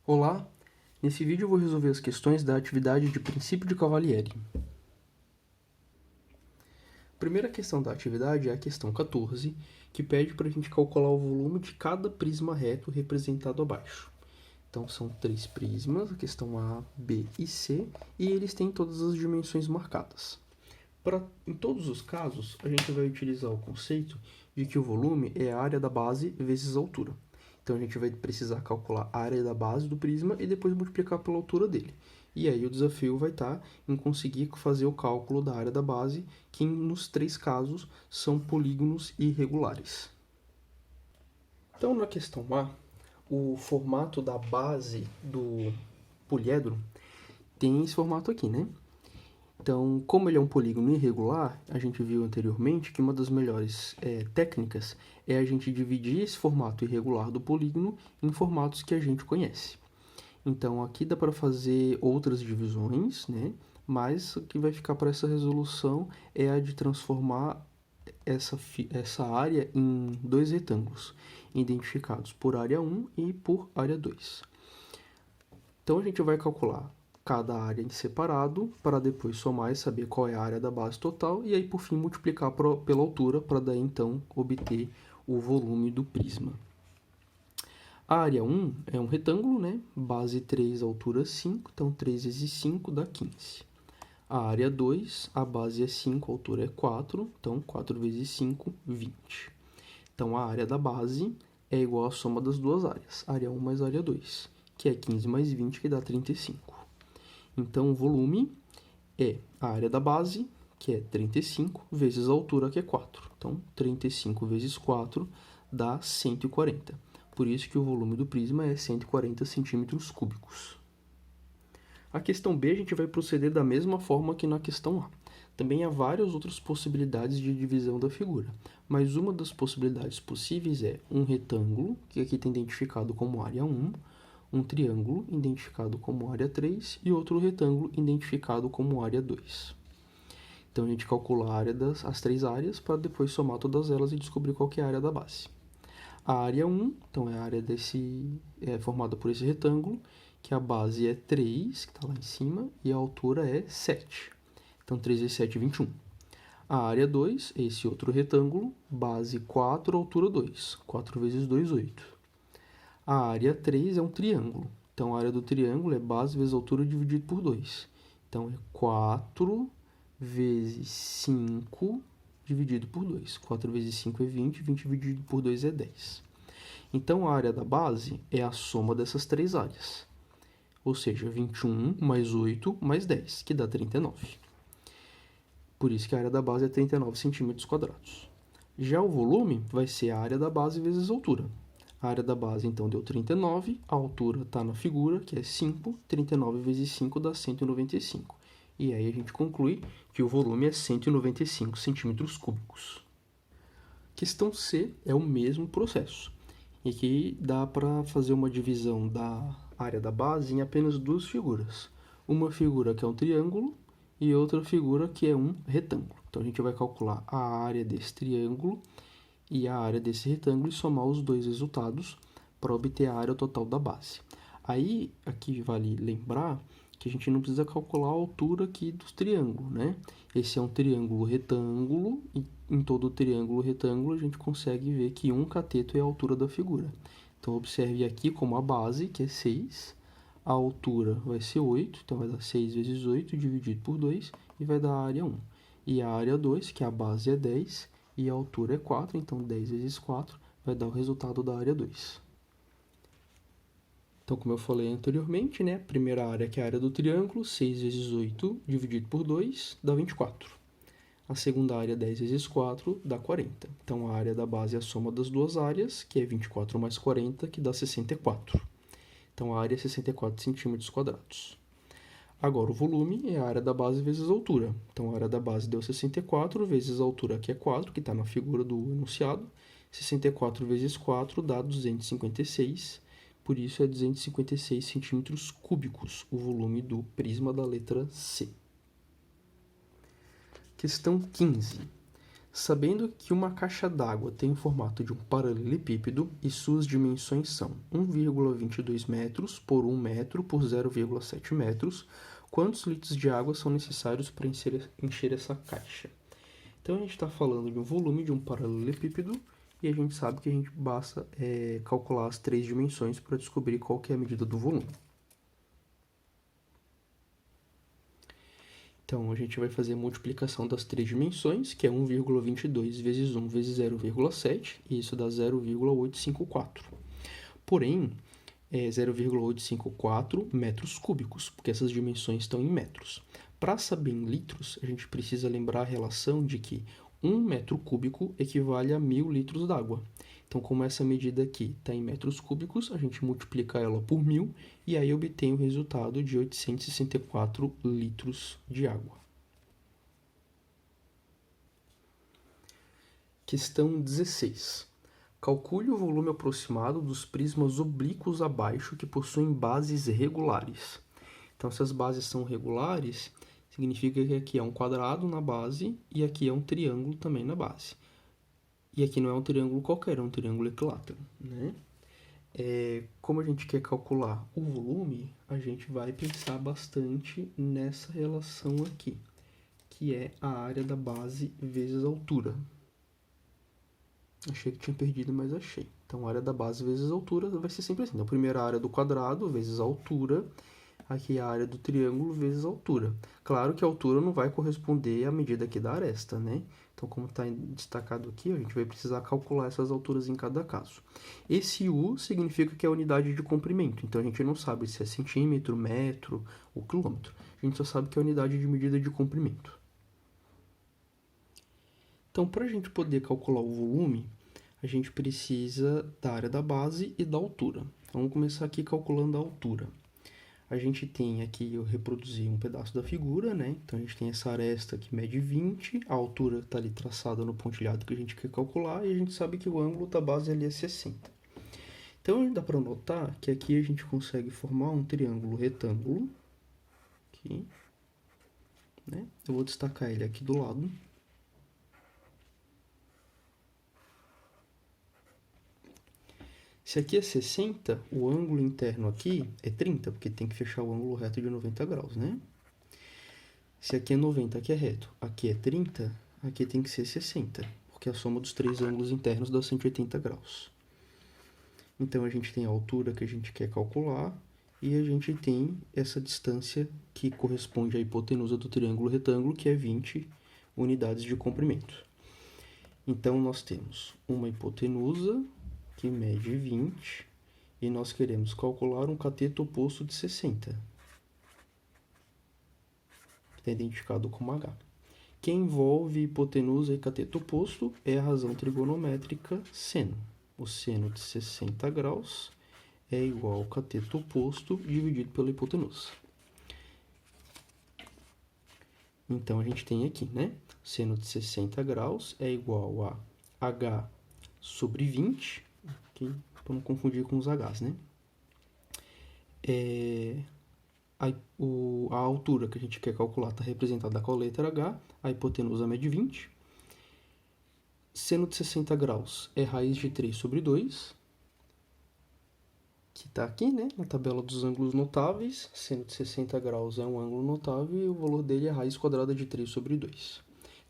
Olá, nesse vídeo eu vou resolver as questões da atividade de princípio de Cavalieri. A primeira questão da atividade é a questão 14, que pede para a gente calcular o volume de cada prisma reto representado abaixo. Então são 3 prismas, a questão A, B e C, e eles têm todas as dimensões marcadas. Em todos os casos, a gente vai utilizar o conceito de que o volume é a área da base vezes a altura. Então a gente vai precisar calcular a área da base do prisma e depois multiplicar pela altura dele. E aí o desafio vai estar em conseguir fazer o cálculo da área da base, que nos 3 casos são polígonos irregulares. Então na questão A, o formato da base do poliedro tem esse formato aqui, né? Então, como ele é um polígono irregular, a gente viu anteriormente que uma das melhores técnicas é a gente dividir esse formato irregular do polígono em formatos que a gente conhece. Então, aqui dá para fazer outras divisões, né? Mas o que vai ficar para essa resolução é a de transformar essa área em 2 retângulos, identificados por área 1 e por área 2. Então, a gente vai calcular cada área em separado, para depois somar e saber qual é a área da base total, e aí por fim multiplicar pela altura, para daí então obter o volume do prisma. A área 1 é um retângulo, né? Base 3, altura 5, então 3 vezes 5 dá 15. A área 2, a base é 5, a altura é 4, então 4 vezes 5, 20. Então a área da base é igual à soma das duas áreas, área 1 mais área 2, que é 15 mais 20, que dá 35. Então, o volume é a área da base, que é 35, vezes a altura, que é 4. Então, 35 vezes 4 dá 140. Por isso que o volume do prisma é 140 centímetros cúbicos. A questão B a gente vai proceder da mesma forma que na questão A. Também há várias outras possibilidades de divisão da figura, mas uma das possibilidades possíveis é um retângulo, que aqui está identificado como área 1, um triângulo, identificado como área 3, e outro retângulo, identificado como área 2. Então, a gente calcula a área as 3 áreas, para depois somar todas elas e descobrir qual que é a área da base. A área 1, então, é a área formada por esse retângulo, que a base é 3, que está lá em cima, e a altura é 7. Então, 3 vezes 7, 21. A área 2 é esse outro retângulo, base 4, altura 2. 4 vezes 2, 8. A área 3 é um triângulo. Então, a área do triângulo é base vezes altura dividido por 2. Então, é 4 vezes 5 dividido por 2. 4 vezes 5 é 20, 20 dividido por 2 é 10. Então, a área da base é a soma dessas 3 áreas. Ou seja, 21 mais 8 mais 10, que dá 39. Por isso que a área da base é 39 centímetros quadrados. Já o volume vai ser a área da base vezes a altura. A área da base, então, deu 39, a altura está na figura, que é 5, 39 vezes 5 dá 195. E aí a gente conclui que o volume é 195 centímetros cúbicos. Questão C é o mesmo processo. E aqui dá para fazer uma divisão da área da base em apenas 2 figuras. Uma figura que é um triângulo e outra figura que é um retângulo. Então, a gente vai calcular a área desse triângulo e a área desse retângulo e somar os 2 resultados para obter a área total da base. Aí, aqui vale lembrar que a gente não precisa calcular a altura aqui dos triângulos, né? Esse é um triângulo retângulo e em todo triângulo retângulo a gente consegue ver que um cateto é a altura da figura. Então, observe aqui como a base, que é 6, a altura vai ser 8, então vai dar 6 vezes 8 dividido por 2 e vai dar a área 1. E a área 2, que a base é 10, e a altura é 4, então 10 vezes 4 vai dar o resultado da área 2. Então, como eu falei anteriormente, né, a primeira área, que é a área do triângulo, 6 vezes 8 dividido por 2 dá 24. A segunda área, 10 vezes 4, dá 40. Então, a área da base é a soma das duas áreas, que é 24 mais 40, que dá 64. Então, a área é 64 centímetros quadrados. Agora, o volume é a área da base vezes a altura. Então, a área da base deu 64 vezes a altura, que é 4, que está na figura do enunciado. 64 vezes 4 dá 256, por isso é 256 centímetros cúbicos o volume do prisma da letra C. Questão 15. Sabendo que uma caixa d'água tem o formato de um paralelepípedo e suas dimensões são 1,22 metros por 1 metro por 0,7 metros, quantos litros de água são necessários para encher essa caixa? Então a gente está falando de um volume de um paralelepípedo e a gente sabe que a gente basta calcular as 3 dimensões para descobrir qual que é a medida do volume. Então, a gente vai fazer a multiplicação das 3 dimensões, que é 1,22 vezes 1 vezes 0,7, e isso dá 0,854. Porém, é 0,854 metros cúbicos, porque essas dimensões estão em metros. Para saber em litros, a gente precisa lembrar a relação de que 1 metro cúbico equivale a 1.000 litros d'água. Então, como essa medida aqui está em metros cúbicos, a gente multiplica ela por 1.000 e aí obtém o resultado de 864 litros de água. Questão 16. Calcule o volume aproximado dos prismas oblíquos abaixo que possuem bases regulares. Então, se as bases são regulares, significa que aqui é um quadrado na base e aqui é um triângulo também na base. E aqui não é um triângulo qualquer, é um triângulo equilátero, né? Como a gente quer calcular o volume, a gente vai pensar bastante nessa relação aqui, que é a área da base vezes a altura. Achei que tinha perdido, mas achei. Então, a área da base vezes a altura vai ser sempre assim. Então, primeiro a área do quadrado vezes a altura. Aqui a área do triângulo vezes a altura. Claro que a altura não vai corresponder à medida aqui da aresta, né? Então, como está destacado aqui, a gente vai precisar calcular essas alturas em cada caso. Esse U significa que é a unidade de comprimento. Então, a gente não sabe se é centímetro, metro ou quilômetro. A gente só sabe que é a unidade de medida de comprimento. Então, para a gente poder calcular o volume, a gente precisa da área da base e da altura. Então, vamos começar aqui calculando a altura. A gente tem aqui, eu reproduzi um pedaço da figura, né? Então, a gente tem essa aresta que mede 20, a altura está ali traçada no pontilhado que a gente quer calcular, e a gente sabe que o ângulo da base ali é 60. Então, dá para notar que aqui a gente consegue formar um triângulo retângulo, aqui, né? Eu vou destacar ele aqui do lado. Se aqui é 60, o ângulo interno aqui é 30, porque tem que fechar o ângulo reto de 90 graus, né? Se aqui é 90, aqui é reto, aqui é 30, aqui tem que ser 60, porque a soma dos 3 ângulos internos dá 180 graus. Então, a gente tem a altura que a gente quer calcular e a gente tem essa distância que corresponde à hipotenusa do triângulo retângulo, que é 20 unidades de comprimento. Então, nós temos uma hipotenusa que mede 20, e nós queremos calcular um cateto oposto de 60, que está identificado como H. Quem envolve hipotenusa e cateto oposto é a razão trigonométrica seno. O seno de 60 graus é igual ao cateto oposto dividido pela hipotenusa. Então, a gente tem aqui, né? Seno de 60 graus é igual a H sobre 20, para não confundir com os H's, né? A altura que a gente quer calcular está representada com a letra H, a hipotenusa mede 20. Seno de 60 graus é raiz de 3 sobre 2, que está aqui, né, na tabela dos ângulos notáveis. Seno de 60 graus é um ângulo notável e o valor dele é raiz quadrada de 3 sobre 2.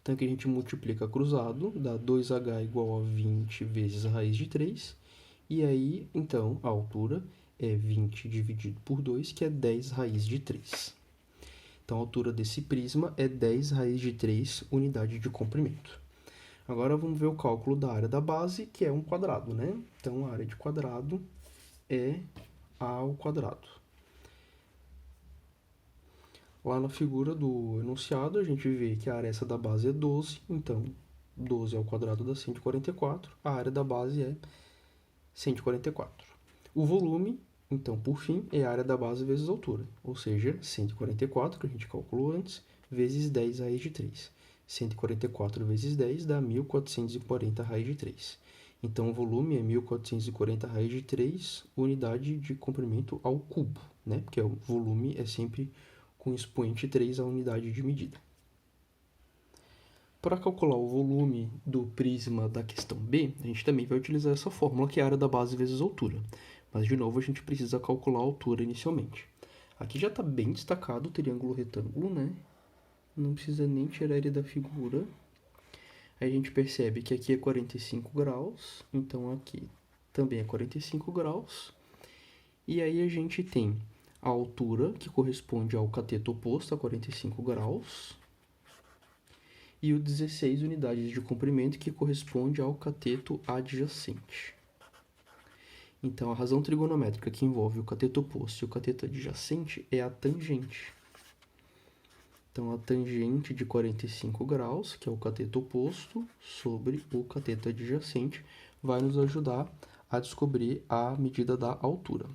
Então, aqui a gente multiplica cruzado, dá 2H igual a 20 vezes a raiz de 3. E aí, então, a altura é 20 dividido por 2, que é 10 raiz de 3. Então, a altura desse prisma é 10 raiz de 3 unidade de comprimento. Agora, vamos ver o cálculo da área da base, que é um quadrado, né? Então, a área de quadrado é A ao quadrado. Lá na figura do enunciado, a gente vê que a aresta da base é 12, então 12 ao quadrado dá 144, a área da base é 144. O volume, então, por fim, é a área da base vezes a altura, ou seja, 144, que a gente calculou antes, vezes 10 raiz de 3. 144 vezes 10 dá 1.440 raiz de 3. Então, o volume é 1.440 raiz de 3 unidade de comprimento ao cubo, né? Porque o volume é sempre com expoente 3 a unidade de medida. Para calcular o volume do prisma da questão B, a gente também vai utilizar essa fórmula, que é a área da base vezes a altura. Mas, de novo, a gente precisa calcular a altura inicialmente. Aqui já está bem destacado o triângulo retângulo, né? Não precisa nem tirar ele da figura. Aí a gente percebe que aqui é 45 graus, então aqui também é 45 graus. E aí a gente tem a altura, que corresponde ao cateto oposto a 45 graus, e o 16 unidades de comprimento, que corresponde ao cateto adjacente. Então, a razão trigonométrica que envolve o cateto oposto e o cateto adjacente é a tangente. Então, a tangente de 45 graus, que é o cateto oposto, sobre o cateto adjacente, vai nos ajudar a descobrir a medida da altura.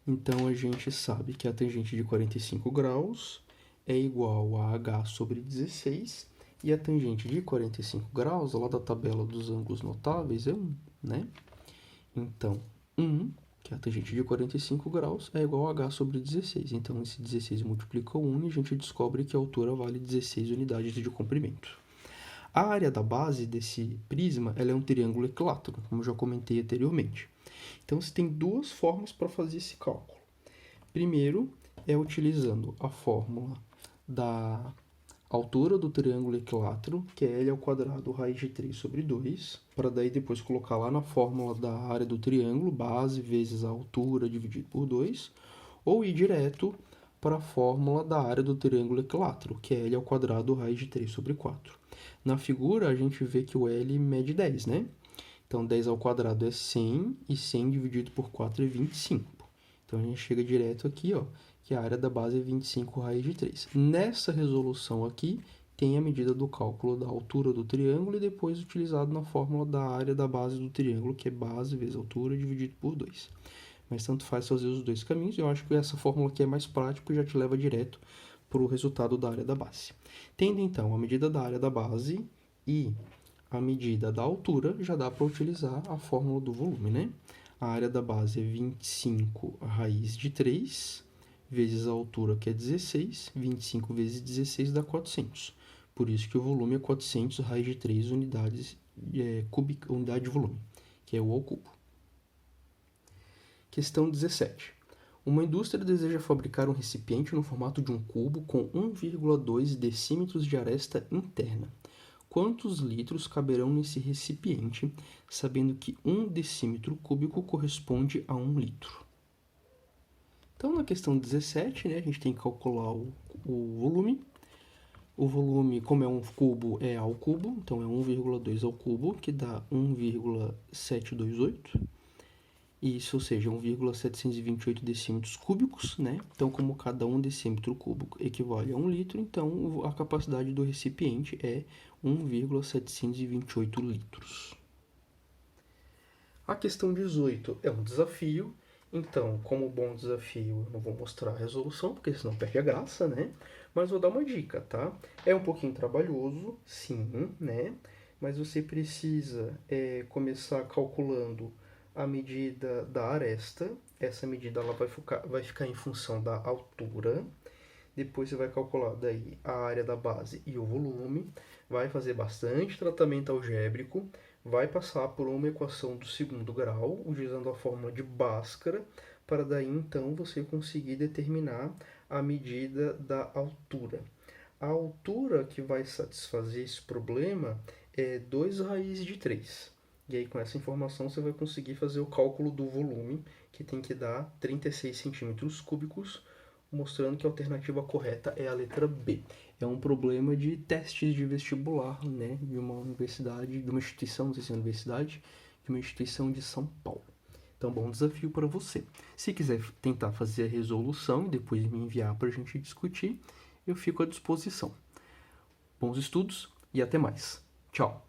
Então, a gente sabe que a tangente de 45 graus é igual a h sobre 16, e a tangente de 45 graus, lá da tabela dos ângulos notáveis, é 1, né? Então, 1, que é a tangente de 45 graus, é igual a h sobre 16. Então, esse 16 multiplica 1 e a gente descobre que a altura vale 16 unidades de comprimento. A área da base desse prisma ela é um triângulo equilátero, como eu já comentei anteriormente. Então, você tem duas formas para fazer esse cálculo. Primeiro, é utilizando a fórmula da altura do triângulo equilátero, que é L ao quadrado raiz de 3 sobre 2, para daí depois colocar lá na fórmula da área do triângulo, base vezes a altura dividido por 2, ou ir direto para a fórmula da área do triângulo equilátero, que é L ao quadrado raiz de 3 sobre 4. Na figura, a gente vê que o L mede 10, né? Então, 10 ao quadrado é 100, e 100 dividido por 4 é 25. Então, a gente chega direto aqui, ó, que a área da base é 25 raiz de 3. Nessa resolução aqui, tem a medida do cálculo da altura do triângulo e depois utilizado na fórmula da área da base do triângulo, que é base vezes altura dividido por 2. Mas tanto faz fazer os dois caminhos, eu acho que essa fórmula aqui é mais prática e já te leva direto para o resultado da área da base. Tendo, então, a medida da área da base e a medida da altura, já dá para utilizar a fórmula do volume, né? A área da base é 25 raiz de 3, vezes a altura, que é 16, 25 vezes 16 dá 400. Por isso que o volume é 400 raiz de 3 unidades cúbica, unidade de volume, que é o ao cubo. Questão 17. Uma indústria deseja fabricar um recipiente no formato de um cubo com 1,2 decímetros de aresta interna. Quantos litros caberão nesse recipiente, sabendo que 1 decímetro cúbico corresponde a 1 litro? Então, na questão 17, né, a gente tem que calcular o volume. O volume, como é um cubo, é ao cubo, então é 1,2 ao cubo, que dá 1,728. Isso, ou seja, 1,728 decímetros cúbicos, né? Então, como cada 1 decímetro cúbico equivale a 1 litro, então a capacidade do recipiente é 1,728 litros. A questão 18 é um desafio. Então, como bom desafio, eu não vou mostrar a resolução, porque senão perde a graça, né? Mas vou dar uma dica, tá? É um pouquinho trabalhoso, sim, né? Mas você precisa começar calculando a medida da aresta. Essa medida ela vai ficar em função da altura. Depois você vai calcular daí a área da base e o volume. Vai fazer bastante tratamento algébrico. Vai passar por uma equação do segundo grau, utilizando a fórmula de Bhaskara, para daí então você conseguir determinar a medida da altura. A altura que vai satisfazer esse problema é 2 raiz de 3. E aí com essa informação você vai conseguir fazer o cálculo do volume, que tem que dar 36 centímetros cúbicos, mostrando que a alternativa correta é a letra B. É um problema de testes de vestibular, né, de uma universidade, de uma instituição, não sei se é universidade, de uma instituição de São Paulo. Então, bom desafio para você. Se quiser tentar fazer a resolução e depois me enviar para a gente discutir, eu fico à disposição. Bons estudos e até mais. Tchau!